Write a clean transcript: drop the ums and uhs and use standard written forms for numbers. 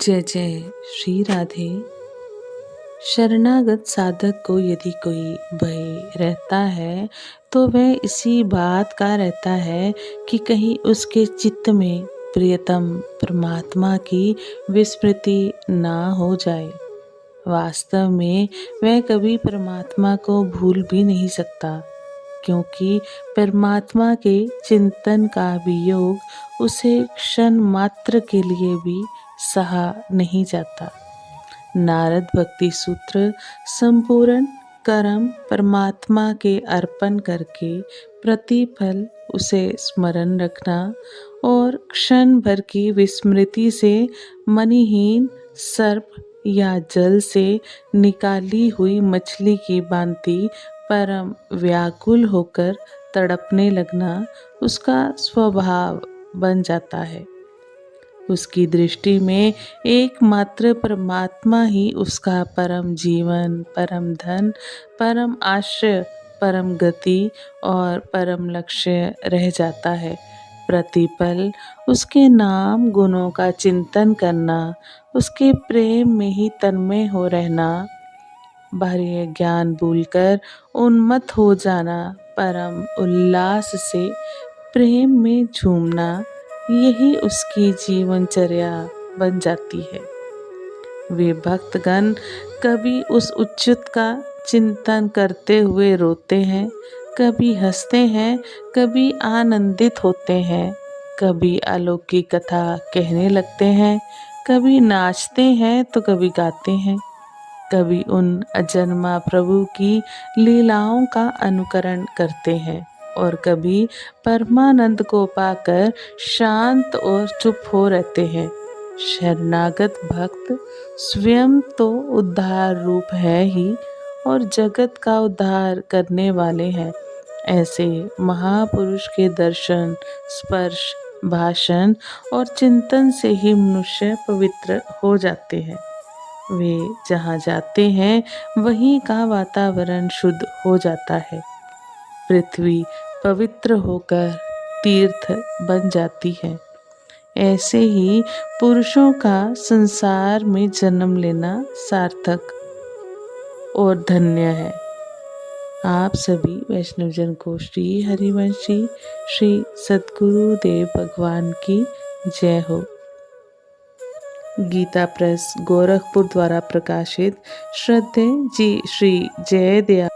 जय जय श्री राधे। शरणागत साधक को यदि कोई भय रहता है तो वह इसी बात का रहता है कि कहीं उसके चित्त में प्रियतम परमात्मा की विस्मृति ना हो जाए। वास्तव में वह कभी परमात्मा को भूल भी नहीं सकता, क्योंकि परमात्मा के चिंतन का वियोग उसे क्षण मात्र के लिए भी सहा नहीं जाता। नारद भक्ति सूत्र संपूर्ण कर्म परमात्मा के अर्पण करके प्रतिफल उसे स्मरण रखना और क्षण भर की विस्मृति से मनिहीन सर्प या जल से निकाली हुई मछली की भांति परम व्याकुल होकर तड़पने लगना उसका स्वभाव बन जाता है। उसकी दृष्टि में एकमात्र परमात्मा ही उसका परम जीवन, परम धन, परम आश्रय, परम गति और परम लक्ष्य रह जाता है। प्रतिपल उसके नाम गुणों का चिंतन करना, उसके प्रेम में ही तन्मय हो रहना, बाह्य ज्ञान भूलकर उन्मत्त हो जाना, परम उल्लास से प्रेम में झूमना, यही उसकी जीवनचर्या बन जाती है। वे भक्तगण कभी उस उच्चत का चिंतन करते हुए रोते हैं, कभी हंसते हैं, कभी आनंदित होते हैं, कभी अलौकिक कथा कहने लगते हैं, कभी नाचते हैं तो कभी गाते हैं, कभी उन अजन्मा प्रभु की लीलाओं का अनुकरण करते हैं और कभी परमानंद को पाकर शांत और चुप हो रहते हैं। शरणागत भक्त स्वयं तो उद्धार रूप है ही और जगत का उद्धार करने वाले हैं। ऐसे महापुरुष के दर्शन, स्पर्श, भाषण और चिंतन से ही मनुष्य पवित्र हो जाते हैं। वे जहाँ जाते हैं वहीं का वातावरण शुद्ध हो जाता है। पृथ्वी पवित्र होकर तीर्थ बन जाती है। ऐसे ही पुरुषों का संसार में जन्म लेना सार्थक और धन्य है। आप सभी वैष्णवजन को श्री हरिवंशी श्री सद्गुरुदेव भगवान की जय हो। गीता प्रेस गोरखपुर द्वारा प्रकाशित श्रद्धेय जी श्री जयदयाल